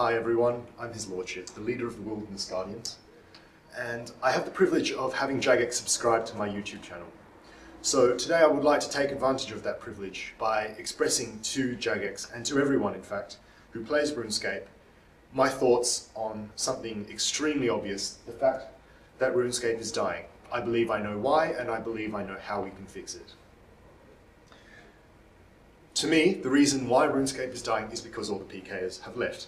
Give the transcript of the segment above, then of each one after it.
Hi everyone, I'm His Lordship, the leader of the Wilderness Guardians, and I have the privilege of having Jagex subscribe to my YouTube channel. So today I would like to take advantage of that privilege by expressing to Jagex, and to everyone in fact, who plays RuneScape, my thoughts on something extremely obvious, the fact that RuneScape is dying. I believe I know why, and I believe I know how we can fix it. To me, the reason why RuneScape is dying is because all the PKs have left.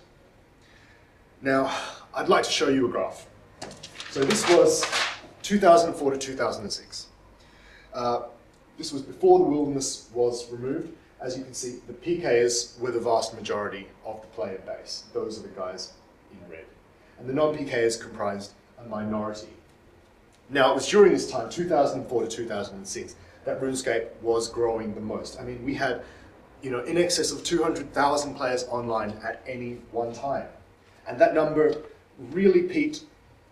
Now, I'd like to show you a graph. So this was 2004 to 2006. This was before the wilderness was removed. As you can see, the PKs were the vast majority of the player base. Those are the guys in red. And the non-PKs comprised a minority. Now, it was during this time, 2004 to 2006, that RuneScape was growing the most. I mean, we had, in excess of 200,000 players online at any one time. And that number really peaked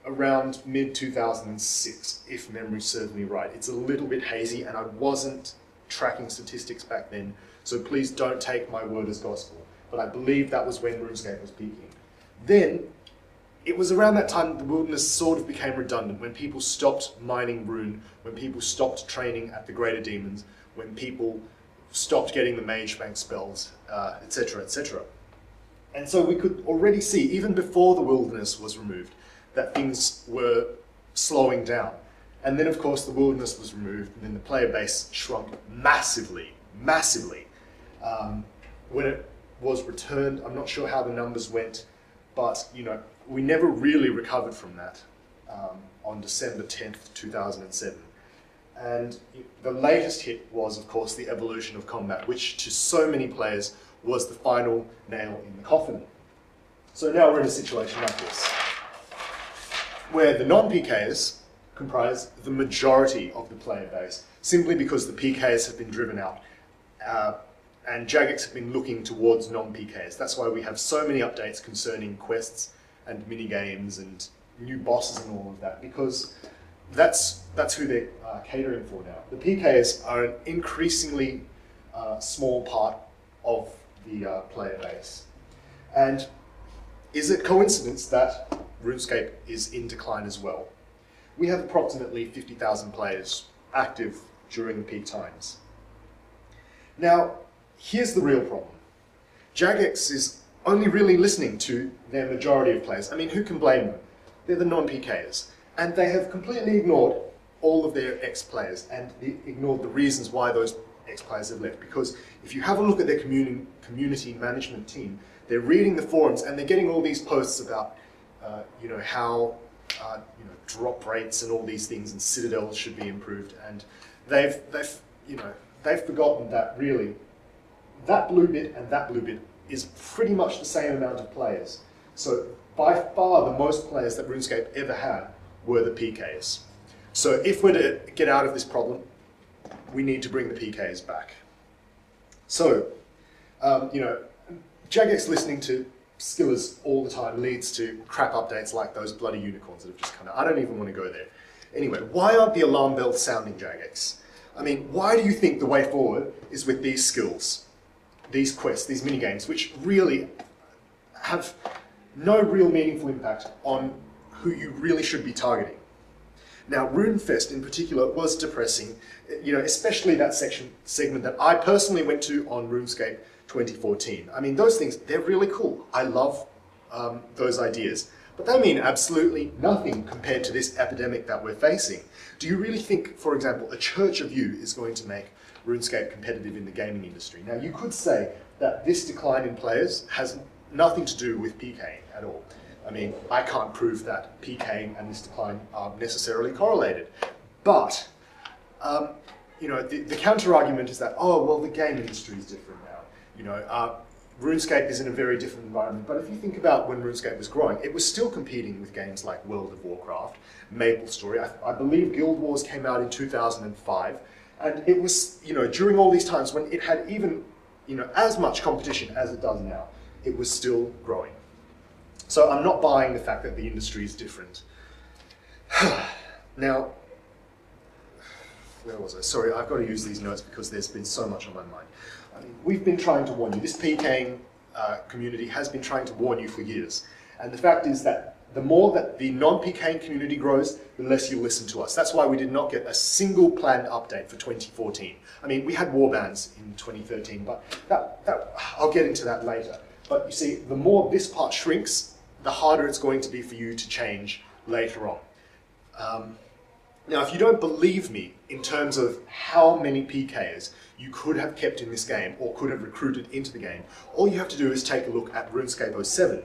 around mid-2006, if memory serves me right. It's a little bit hazy, and I wasn't tracking statistics back then, so please don't take my word as gospel. But I believe that was when RuneScape was peaking. Then, it was around that time that the wilderness sort of became redundant, when people stopped mining rune, when people stopped training at the greater demons, when people stopped getting the mage bank spells, etc., etc. And so we could already see, even before the wilderness was removed, that things were slowing down. And then, of course, the wilderness was removed, and then the player base shrunk massively, massively. When it was returned, I'm not sure how the numbers went, but, we never really recovered from that on December 10th, 2007. And the latest hit was, of course, the evolution of combat, which to so many players was the final nail in the coffin. So now we're in a situation like this, where the non-PKs comprise the majority of the player base, simply because the PKs have been driven out. And Jagex have been looking towards non-PKs. That's why we have so many updates concerning quests and mini-games and new bosses and all of that, because that's who they're catering for now. The PKs are an increasingly small part of the player base. And is it coincidence that RuneScape is in decline as well? We have approximately 50,000 players active during the peak times. Now, here's the real problem. Jagex is only really listening to their majority of players. I mean, who can blame them? They're the non-PKers. And they have completely ignored all of their ex-players and ignored the reasons why those ex-players have left. Because if you have a look at their community management team, they're reading the forums and they're getting all these posts about, how drop rates and all these things and citadels should be improved. And they've forgotten that really that blue bit and that blue bit is pretty much the same amount of players. So by far the most players that RuneScape ever had were the PKs. So if we're to get out of this problem, we need to bring the PKs back. So, Jagex listening to skillers all the time leads to crap updates like those bloody unicorns that have just come out. I don't even want to go there. Anyway, why aren't the alarm bells sounding, Jagex? I mean, why do you think the way forward is with these skills, these quests, these minigames, which really have no real meaningful impact on who you really should be targeting? Now, RuneFest in particular was depressing, especially that segment that I personally went to on RuneScape 2014. I mean, those things, they're really cool. I love those ideas. But they mean absolutely nothing compared to this epidemic that we're facing. Do you really think, for example, a church of you is going to make RuneScape competitive in the gaming industry? Now, you could say that this decline in players has nothing to do with PKing at all. I mean, I can't prove that PKing and this decline are necessarily correlated. But, the counter-argument is that, oh, well, the game industry is different now. RuneScape is in a very different environment. But if you think about when RuneScape was growing, it was still competing with games like World of Warcraft, MapleStory. I believe Guild Wars came out in 2005. And it was, during all these times when it had even, as much competition as it does now, it was still growing. So I'm not buying the fact that the industry is different. Now, where was I? Sorry, I've got to use these notes because there's been so much on my mind. I mean, we've been trying to warn you. This PKing community has been trying to warn you for years. And the fact is that the more that the non-PKing community grows, the less you listen to us. That's why we did not get a single planned update for 2014. I mean, we had warbans in 2013, but I'll get into that later. But you see, the more this part shrinks, the harder it's going to be for you to change later on. Now, if you don't believe me in terms of how many PKers you could have kept in this game or could have recruited into the game, all you have to do is take a look at RuneScape 07.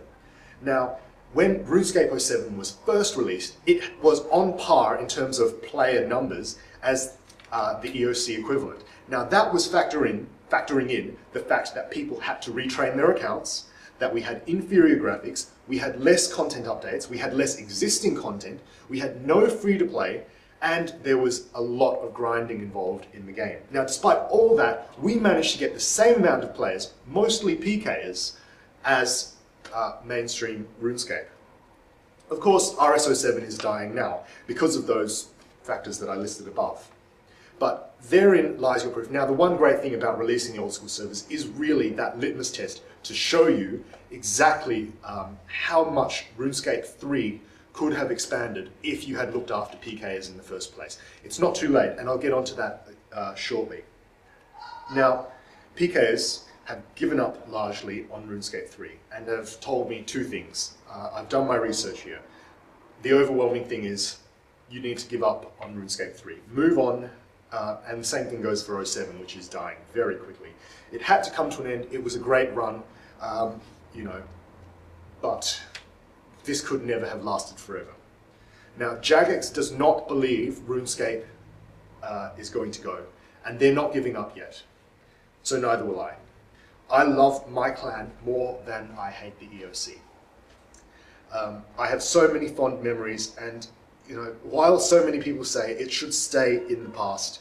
Now, when RuneScape 07 was first released, it was on par in terms of player numbers as the EOC equivalent. Now, that was factoring in the fact that people had to retrain their accounts, that we had inferior graphics, we had less content updates, we had less existing content, we had no free-to-play, and there was a lot of grinding involved in the game. Now, despite all that, we managed to get the same amount of players, mostly PKers, as mainstream RuneScape. Of course, RS07 is dying now because of those factors that I listed above. But therein lies your proof. Now, the one great thing about releasing the old school servers is really that litmus test to show you exactly how much RuneScape 3 could have expanded if you had looked after PKs in the first place. It's not too late, and I'll get onto that shortly. Now, PKs have given up largely on RuneScape 3 and have told me two things. I've done my research here. The overwhelming thing is you need to give up on RuneScape 3. Move on, and the same thing goes for 07, which is dying very quickly. It had to come to an end. It was a great run, you know, but this could never have lasted forever. Now, Jagex does not believe RuneScape is going to go, and they're not giving up yet. So neither will I. I love my clan more than I hate the EOC. I have so many fond memories, and you know, while so many people say it should stay in the past,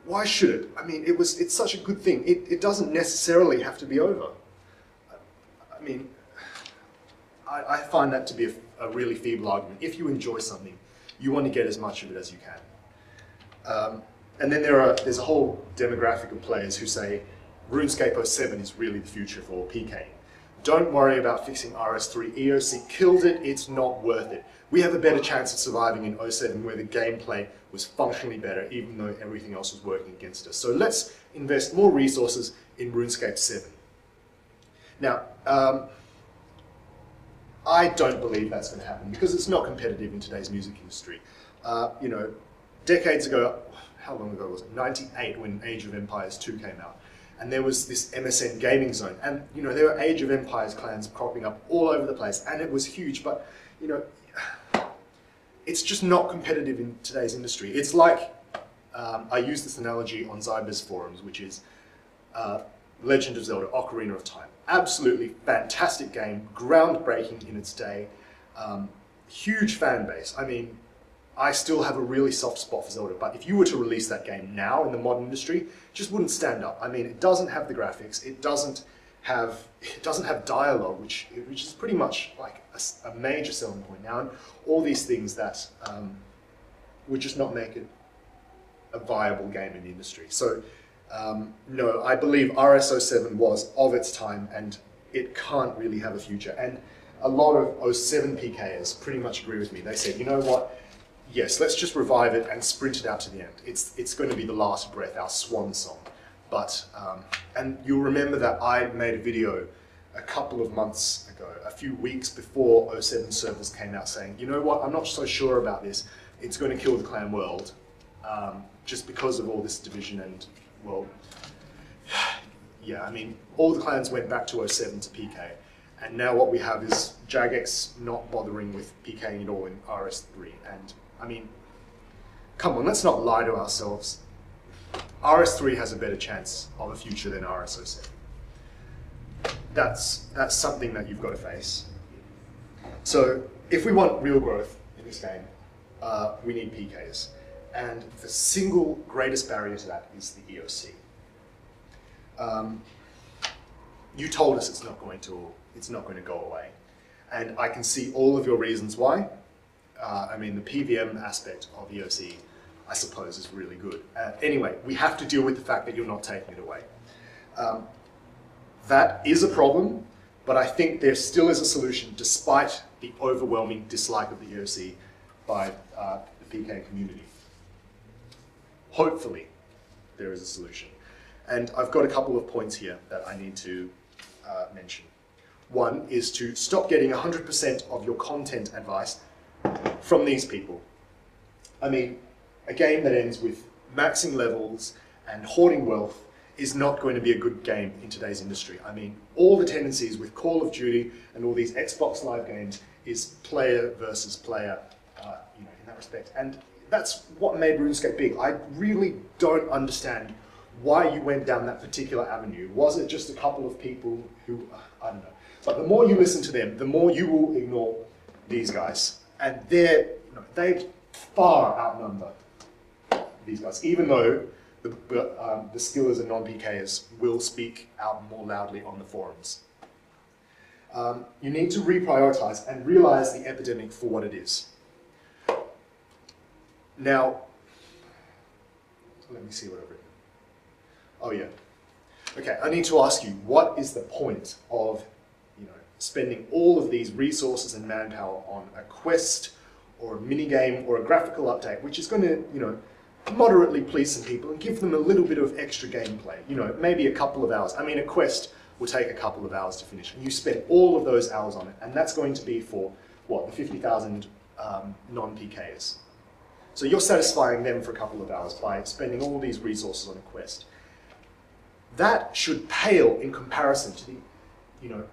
why should it? I mean, it's such a good thing. It doesn't necessarily have to be over. I mean, I find that to be a really feeble argument. If you enjoy something, you want to get as much of it as you can. And then there's a whole demographic of players who say RuneScape 07 is really the future for PK. Don't worry about fixing RS3. EOC killed it, it's not worth it. We have a better chance of surviving in 07 where the gameplay was functionally better even though everything else was working against us. So let's invest more resources in RuneScape 7. Now, I don't believe that's going to happen because it's not competitive in today's music industry. You know, decades ago, how long ago was it? 98 when Age of Empires 2 came out. And there was this MSN gaming zone. And, you know, there were Age of Empires clans cropping up all over the place. And it was huge. But, you know, it's just not competitive in today's industry. It's like, I use this analogy on Zyber's forums, which is Legend of Zelda, Ocarina of Time. Absolutely fantastic game, groundbreaking in its day, huge fan base. I mean, I still have a really soft spot for Zelda, but if you were to release that game now in the modern industry, it just wouldn't stand up. I mean, it doesn't have the graphics, it doesn't have dialogue, which is pretty much like a major selling point now, and all these things that would just not make it a viable game in the industry. So, no, I believe RS07 was of its time, and it can't really have a future. And a lot of 07 PKers pretty much agree with me. They said, you know what? Yes, let's just revive it and sprint it out to the end. It's going to be the last breath, our swan song. But, and you'll remember that I made a video a couple of months ago, a few weeks before 07 servers came out saying, you know what, I'm not so sure about this. It's going to kill the clan world just because of all this division and, well, yeah, I mean, all the clans went back to 07 to PK. And now what we have is Jagex not bothering with PKing at all in RS3. And I mean, come on, let's not lie to ourselves. RS3 has a better chance of a future than RS07. That's something that you've got to face. So if we want real growth in this game, we need PKs. And the single greatest barrier to that is the EOC. You told us it's not going to go away. And I can see all of your reasons why. I mean, the PVM aspect of EOC, I suppose, is really good. Anyway, we have to deal with the fact that you're not taking it away. That is a problem, but I think there still is a solution despite the overwhelming dislike of the EOC by the PK community. Hopefully, there is a solution. And I've got a couple of points here that I need to mention. One is to stop getting 100% of your content advice from these people. I mean, a game that ends with maxing levels and hoarding wealth is not going to be a good game in today's industry. I mean, all the tendencies with Call of Duty and all these Xbox Live games is player versus player, in that respect. And that's what made RuneScape big. I really don't understand why you went down that particular avenue. Was it just a couple of people who, I don't know. But the more you listen to them, the more you will ignore these guys. And they far outnumber these guys, even though the skillers and non PKs will speak out more loudly on the forums. You need to reprioritize and realize the epidemic for what it is. Now, let me see what I've written. Oh yeah. Okay, I need to ask you, what is the point of spending all of these resources and manpower on a quest or a minigame or a graphical update, which is going to, moderately please some people and give them a little bit of extra gameplay, maybe a couple of hours. I mean, a quest will take a couple of hours to finish, and you spend all of those hours on it, and that's going to be for, what, the 50,000 non-PKs. So you're satisfying them for a couple of hours by spending all these resources on a quest. That should pale in comparison to the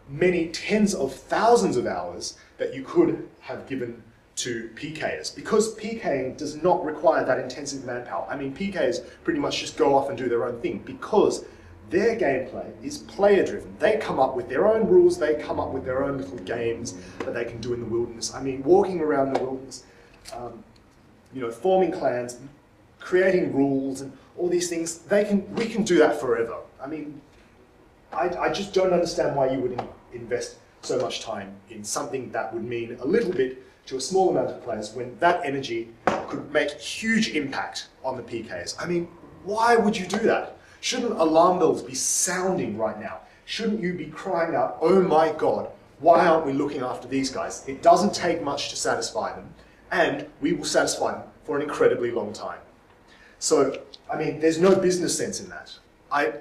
many tens of thousands of hours that you could have given to PKs, because PKing does not require that intensive manpower. I mean, PKs pretty much just go off and do their own thing because their gameplay is player-driven. They come up with their own rules, they come up with their own little games that they can do in the wilderness. I mean, walking around the wilderness, forming clans, creating rules, and all these things, we can do that forever. I mean, I just don't understand why you would invest so much time in something that would mean a little bit to a small amount of players when that energy could make huge impact on the PKs. I mean, why would you do that? Shouldn't alarm bells be sounding right now? Shouldn't you be crying out, oh my God, why aren't we looking after these guys? It doesn't take much to satisfy them, and we will satisfy them for an incredibly long time. So, I mean, there's no business sense in that.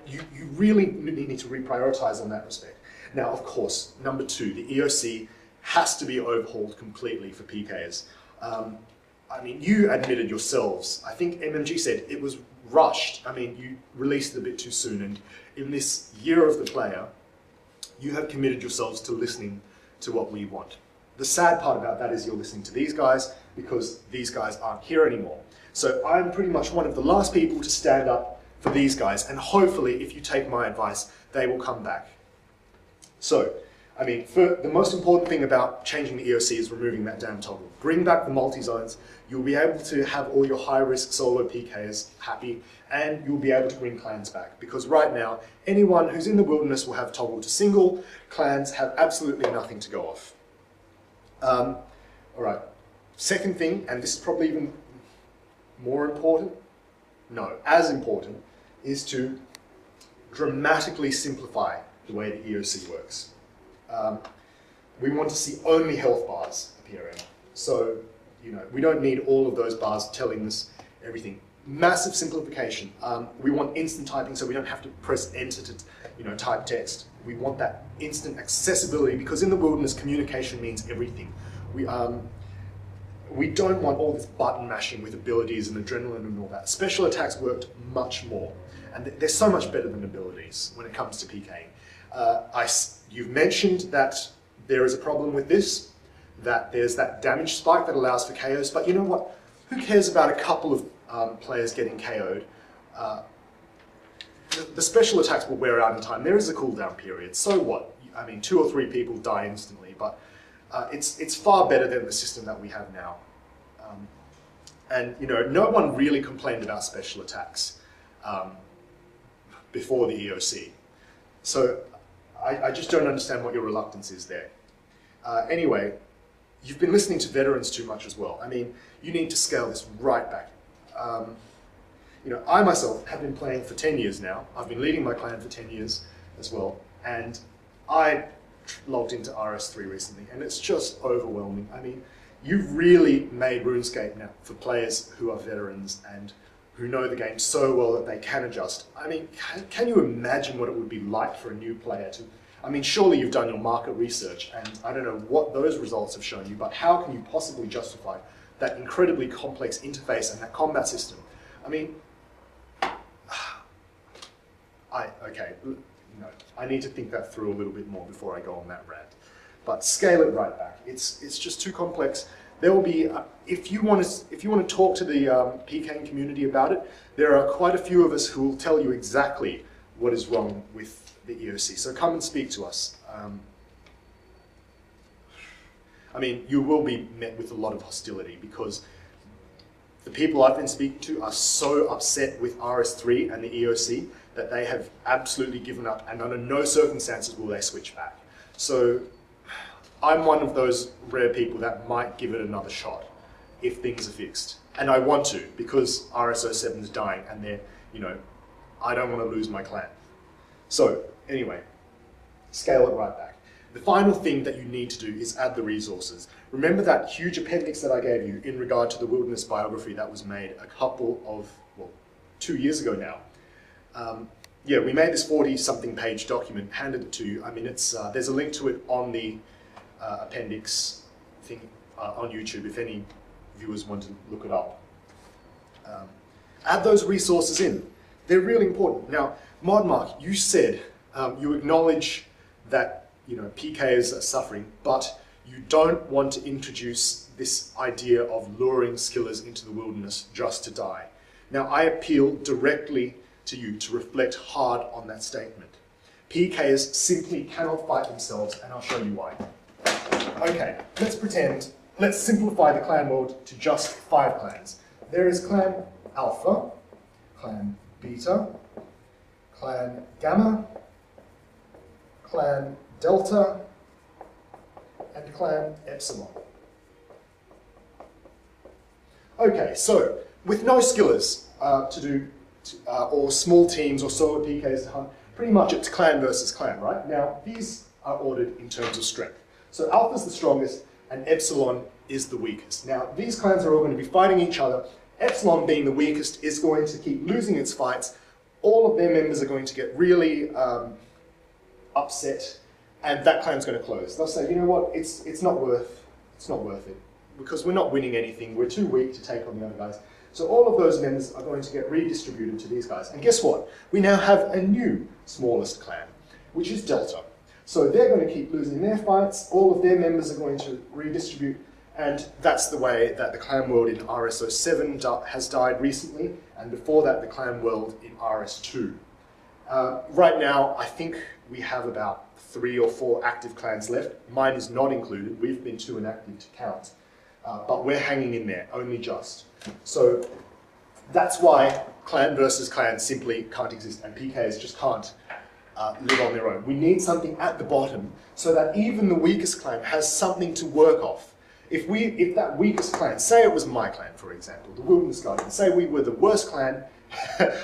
You really need to reprioritize on that respect. Now, of course, number two, the EOC has to be overhauled completely for PKs. I mean, you admitted yourselves, I think MMG said it was rushed. I mean, you released it a bit too soon, and in this year of the player, you have committed yourselves to listening to what we want. The sad part about that is you're listening to these guys because these guys aren't here anymore. So I'm pretty much one of the last people to stand up for these guys, and hopefully, if you take my advice, they will come back. So, I mean, the most important thing about changing the EOC is removing that damn toggle. Bring back the multi-zones, you'll be able to have all your high-risk solo PKs happy, and you'll be able to bring clans back. Because right now, anyone who's in the wilderness will have toggle to single, clans have absolutely nothing to go off. All right, second thing, and this is probably even more important, no, as important, is to dramatically simplify the way the EOC works. We want to see only health bars appearing. So, we don't need all of those bars telling us everything. Massive simplification. We want instant typing so we don't have to press enter to type text. We want that instant accessibility because in the wilderness, communication means everything. We don't want all this button mashing with abilities and adrenaline and all that. Special attacks worked much more. And they're so much better than abilities when it comes to PKing. You've mentioned that there is a problem with this, that there's that damage spike that allows for KOs, but you know what? Who cares about a couple of players getting KO'd? The special attacks will wear out in time. There is a cooldown period, so what? I mean, 2 or 3 people die instantly, but it's far better than the system that we have now. And no one really complained about special attacks before the EOC. So I just don't understand what your reluctance is there. Anyway, you've been listening to veterans too much as well. I mean, you need to scale this right back. I myself have been playing for 10 years now. I've been leading my clan for 10 years as well. And I logged into RS3 recently, and it's just overwhelming. I mean, you've really made RuneScape now for players who are veterans and who know the game so well that they can adjust. I mean, can you imagine what it would be like for a new player to... I mean, surely you've done your market research, and I don't know what those results have shown you, but how can you possibly justify that incredibly complex interface and that combat system? I mean, okay, no, I need to think that through a little bit more before I go on that rant. But scale it right back. It's just too complex. There will be, if you want to talk to the PKing community about it, there are quite a few of us who will tell you exactly what is wrong with the EOC. So come and speak to us. I mean, you will be met with a lot of hostility because the people I've been speaking to are so upset with RS3 and the EOC that they have absolutely given up, and under no circumstances will they switch back. So I'm one of those rare people that might give it another shot if things are fixed. And I want to, because RS07 is dying and they're, you know, I don't want to lose my clan. So anyway, scale it right back. The final thing that you need to do is add the resources. Remember that huge appendix that I gave you in regard to the wilderness biography that was made a couple of, well, 2 years ago now. Yeah, we made this 40-something page document, handed it to you. I mean, it's there's a link to it on the appendix thing on YouTube if any viewers want to look it up. Add those resources in. They're really important. Now, Modmark, you said you acknowledge that PKs are suffering, but you don't want to introduce this idea of luring skillers into the wilderness just to die. Now, I appeal directly to you to reflect hard on that statement. PKs simply cannot fight themselves, and I'll show you why. Okay, let's simplify the clan world to just 5 clans. There is Clan Alpha, Clan Beta, Clan Gamma, Clan Delta, and Clan Epsilon. Okay, so with no skillers or small teams or solo PKs to hunt, pretty much it's clan versus clan, right? Now, these are ordered in terms of strength. So Alpha's the strongest and Epsilon is the weakest. Now, these clans are all going to be fighting each other. Epsilon, being the weakest, is going to keep losing its fights. All of their members are going to get really upset, and that clan's going to close. They'll say, you know what, it's not worth it, because we're not winning anything. We're too weak to take on the other guys. So all of those members are going to get redistributed to these guys. And guess what? We now have a new smallest clan, which is Delta. So they're going to keep losing their fights. All of their members are going to redistribute. And that's the way that the clan world in RS07 has died recently. And before that, the clan world in RS2. Right now, I think we have about 3 or 4 active clans left. Mine is not included. We've been too inactive to count. But we're hanging in there, only just. So that's why clan versus clan simply can't exist, and PKs just can't live on their own. We need something at the bottom so that even the weakest clan has something to work off. If that weakest clan, say it was my clan, for example, the Wilderness Guardians, say we were the worst clan,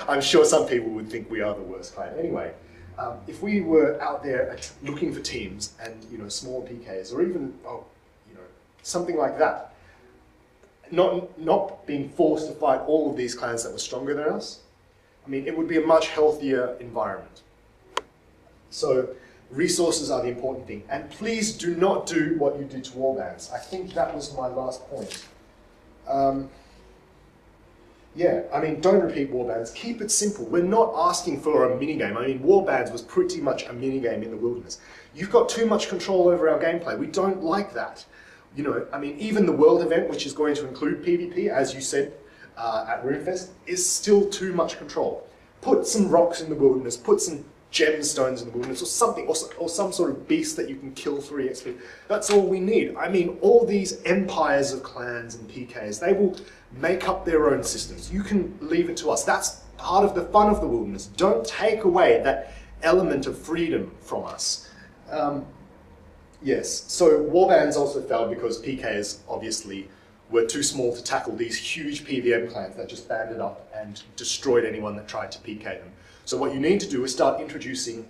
I'm sure some people would think we are the worst clan. Anyway, if we were out there looking for teams and small PKs, or even something like that, not being forced to fight all of these clans that were stronger than us, I mean, it would be a much healthier environment. So resources are the important thing. And please do not do what you did to warbands. I think that was my last point. Yeah, I mean, don't repeat warbands. Keep it simple. We're not asking for a minigame. I mean, warbands was pretty much a minigame in the wilderness. You've got too much control over our gameplay. We don't like that. I mean, even the world event, which is going to include PvP, as you said at RuneFest, is still too much control. Put some rocks in the wilderness, put some gemstones in the wilderness, or something, or some sort of beast that you can kill for EXP. That's all we need. I mean, all these empires of clans and PKs, they will make up their own systems. You can leave it to us. That's part of the fun of the wilderness. Don't take away that element of freedom from us. Yes, so warbands also failed because PKs obviously were too small to tackle these huge PVM clans that just banded up and destroyed anyone that tried to PK them. So what you need to do is start introducing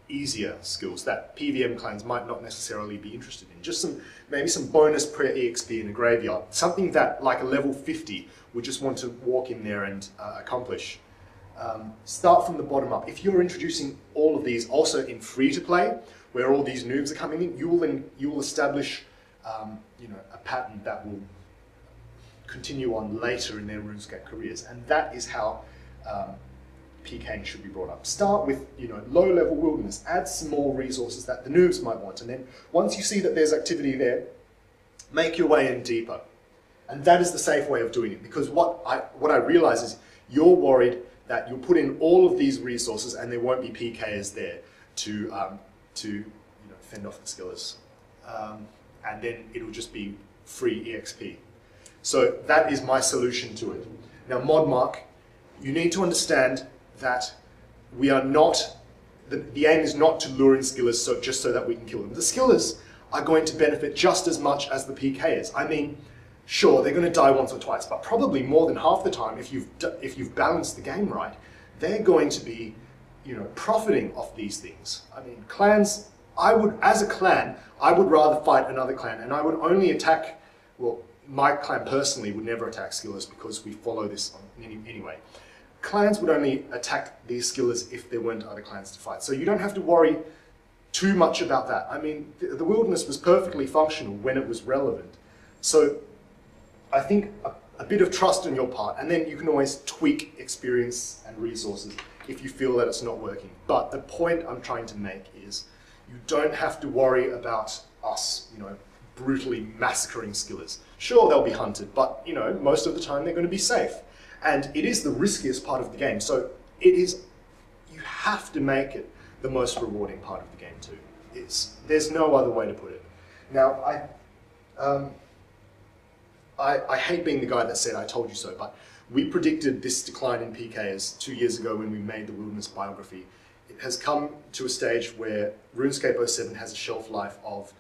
easier skills that PVM clans might not necessarily be interested in. Just maybe some bonus prayer EXP in a graveyard. Something that, like a level 50, would just want to walk in there and accomplish. Start from the bottom up. If you're introducing all of these also in free-to-play, where all these noobs are coming in, you will establish a pattern that will continue on later in their RuneScape careers, and that is how PKing should be brought up. Start with low-level wilderness, add some more resources that the noobs might want, and then once you see that there's activity there, make your way in deeper. And that is the safe way of doing it, because what I realize is you're worried that you'll put in all of these resources and there won't be PKers there to fend off the skillers, and then it'll just be free EXP. So that is my solution to it. Now, ModMark, you need to understand that we are not, the aim is not to lure in skillers just so that we can kill them. The skillers are going to benefit just as much as the PKers. I mean, sure, they're going to die once or twice, but probably more than half the time, if you've balanced the game right, they're going to be, profiting off these things. I mean, clans, as a clan, I would rather fight another clan, and I would only attack, well, my clan personally would never attack skillers because we follow this anyway. Clans would only attack these skillers if there weren't other clans to fight. So you don't have to worry too much about that. I mean, the wilderness was perfectly functional when it was relevant. So I think a bit of trust on your part, and then you can always tweak experience and resources if you feel that it's not working. But the point I'm trying to make is you don't have to worry about us, brutally massacring skillers. Sure, they'll be hunted, but most of the time they're going to be safe. And it is the riskiest part of the game, so you have to make it the most rewarding part of the game too. There's no other way to put it. Now, I hate being the guy that said I told you so, but we predicted this decline in PKs 2 years ago when we made the Wilderness Biography. It has come to a stage where RuneScape 07 has a shelf life of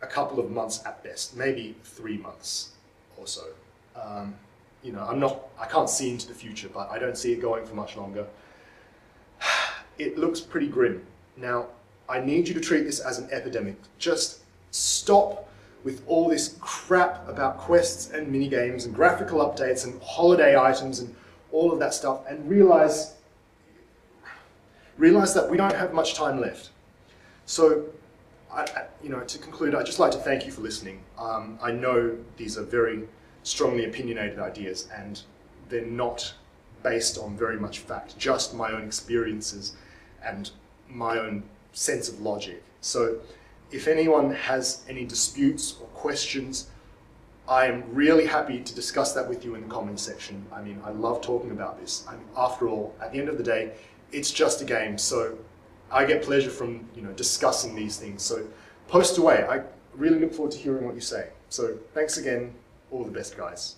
a couple of months at best, maybe 3 months or so. I can't see into the future, but I don't see it going for much longer. It looks pretty grim. Now, I need you to treat this as an epidemic. Just stop with all this crap about quests and minigames and graphical updates and holiday items and all of that stuff, and realize that we don't have much time left. So, to conclude, I'd just like to thank you for listening. I know these are very strongly opinionated ideas, and they're not based on very much fact, just my own experiences and my own sense of logic. So if anyone has any disputes or questions, I am really happy to discuss that with you in the comments section. I mean, I love talking about this. I mean, after all, at the end of the day, it's just a game, so I get pleasure from discussing these things. So post away. I really look forward to hearing what you say. So thanks again. All the best, guys.